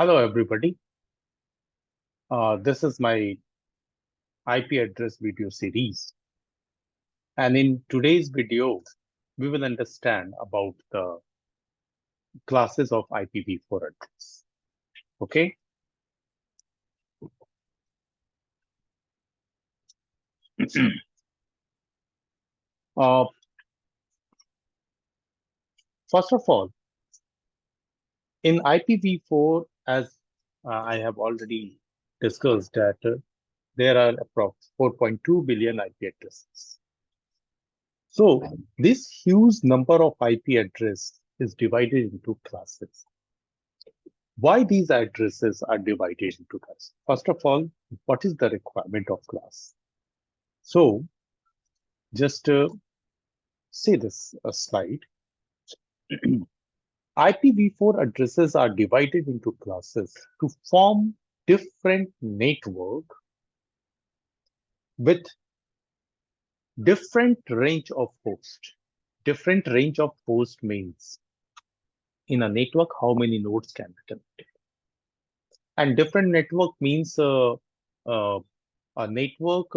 Hello, everybody. This is my IP address video series. And in today's video, we will understand about the classes of IPv4 address. Okay. uh, First of all, in IPv4, as I have already discussed that there are approximately 4.2 billion IP addresses. So this huge number of IP address is divided into classes. Why these addresses are divided into classes? First of all, what is the requirement of class? So just see this slide. IPv4 addresses are divided into classes to form different network with different range of host. Different range of host means in a network, how many nodes can be connected. And different network means a network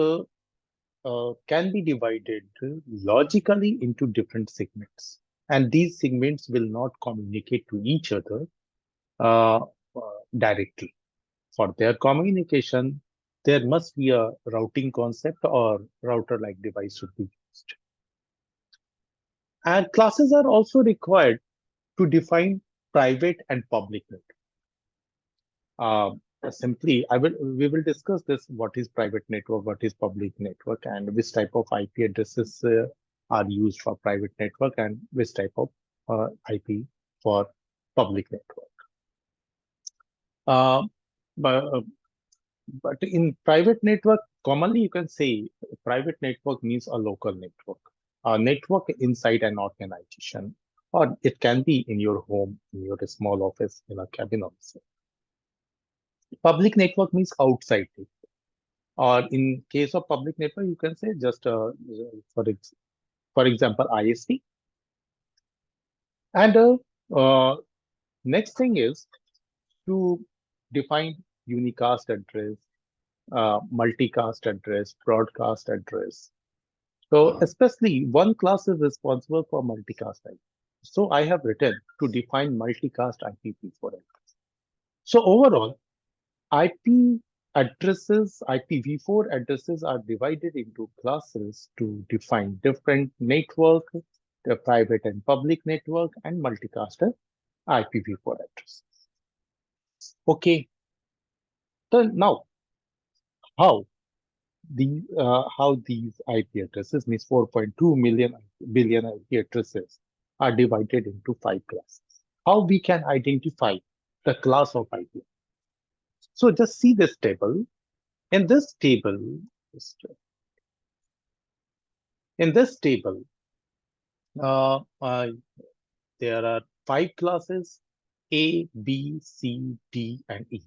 can be divided logically into different segments. And these segments will not communicate to each other uh, directly. For their communication, there must be a routing concept or router-like device should be used. And classes are also required to define private and public network. Simply, we will discuss this, what is private network, what is public network, and which type of IP addresses are used for private network and which type of IP for public network. Uh, but, uh, but in private network, commonly you can say private network means a local network, a network inside an organization, or it can be in your home, in your small office, in a cabin also. Public network means outside network. Or in case of public network, you can say just for example, ISP. And next thing is to define unicast address, multicast address, broadcast address. So especially one class is responsible for multicast IP. So I have written to define multicast IPv4 address. So overall, IP addresses, IPv4 addresses are divided into classes to define different network, the private and public network, and multicast IPv4 addresses. Okay, so now how these IP addresses, means 4.2 billion IP addresses, are divided into 5 classes. How we can identify the class of IP? So just see this table. In this table, in this table, uh, uh, there are 5 classes: A, B, C, D, and E.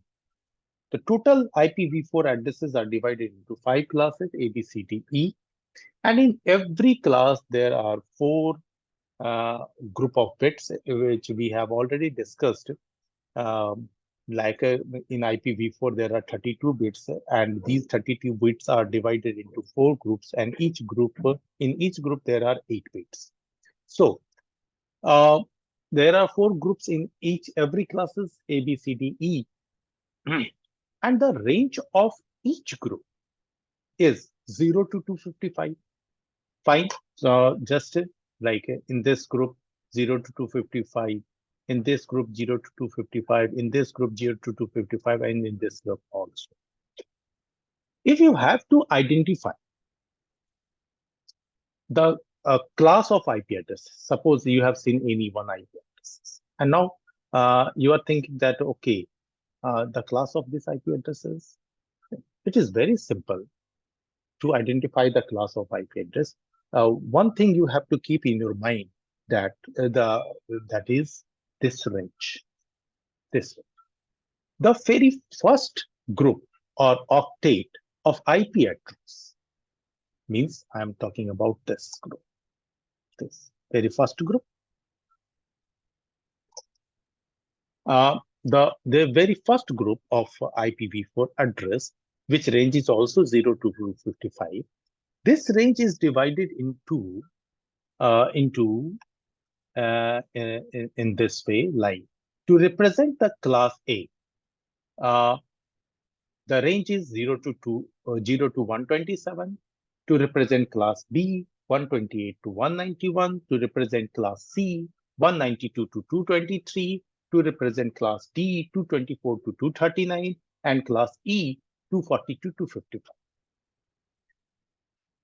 The total IPv4 addresses are divided into 5 classes: A, B, C, D, E. And in every class, there are 4 group of bits, which we have already discussed. Um, like in IPv4, there are 32 bits, and these 32 bits are divided into 4 groups, and in each group, there are 8 bits. So uh, there are 4 groups in every classes A, B, C, D, E, and the range of each group is 0 to 255. Fine. So just like in this group 0 to 255, in this group 0 to 255, in this group 0 to 255, and in this group also. If you have to identify the class of IP addresses, suppose you have seen any one IP addresses, and now you are thinking that, okay, the class of this IP addresses, it is very simple to identify the class of IP address. One thing you have to keep in your mind that that is this range. This the very first group or octet of IP address means I am talking about this group. This very first group. the very first group of IPv4 address, which range is also 0 to 255. This range is divided in this way, like to represent the class A. Uh, the range is 0 to 127. To represent class B, 128 to 191. To represent class C, 192 to 223. To represent class D, 224 to 239. And class E, 242 to 55.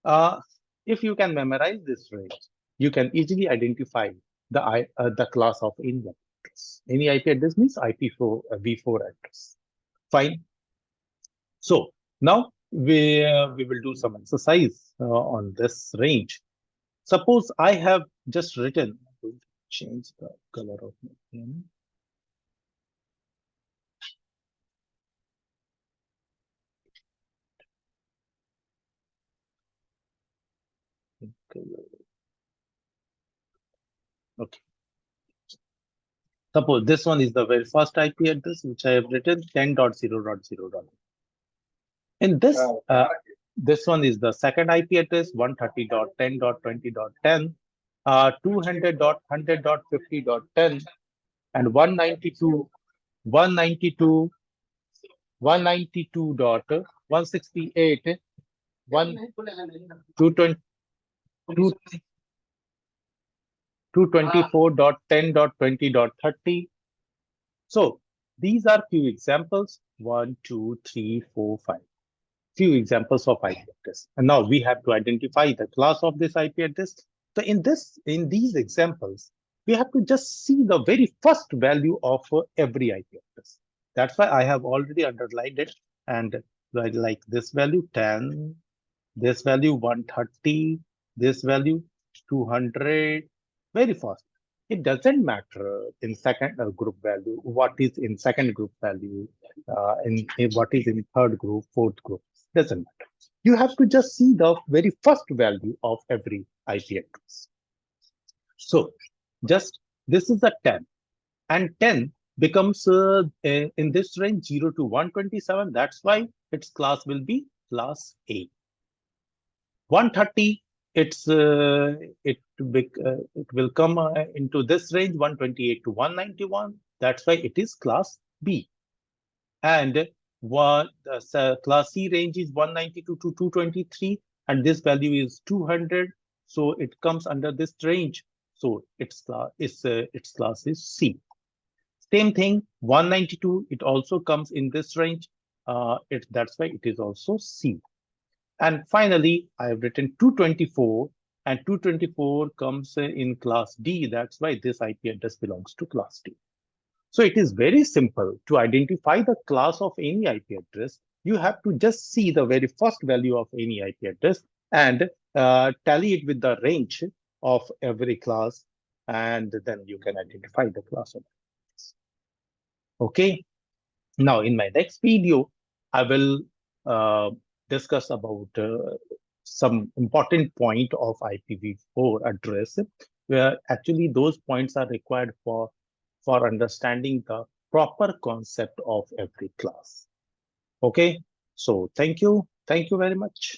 Uh, if you can memorize this range, you can easily identify the class of any IP address. Any IP address means IP4 v4 address. Fine. So now we will do some exercise on this range. Suppose I have just written. I'm going to change the color of my pen. Okay. Suppose this one is the very first IP address which I have written 10.0.0. In this one is the second IP address 130.10.20.10, 200.100.50.10, and 192.168, 224.10.20.30. So these are few examples. 1, 2, 3, 4, 5. Few examples of IP address. And now we have to identify the class of this IP address. So in these examples, we have to just see the very first value of every IP address. That's why I have already underlined it. And like this value 10, this value 130, this value 200, very fast. It doesn't matter in second group value, what is in second group value, in what is in third group, fourth group, doesn't matter. You have to just see the very first value of every IP address. So just this is a 10, and 10 becomes in this range 0 to 127. That's why its class will be class A. 130, it will come into this range 128 to 191. That's why it is class B. And class C range is 192 to 223, and this value is 200. So it comes under this range. So its class is C. Same thing, 192, it also comes in this range. That's why it is also C. And finally, I have written 224, and 224 comes in class D. That's why this IP address belongs to class D. So it is very simple to identify the class of any IP address. You have to just see the very first value of any IP address and tally it with the range of every class, and then you can identify the class of it. Okay. Now, in my next video, I will uh, discuss about some important point of IPv4 address, where actually those points are required for understanding the proper concept of every class. Okay, so thank you. Thank you very much.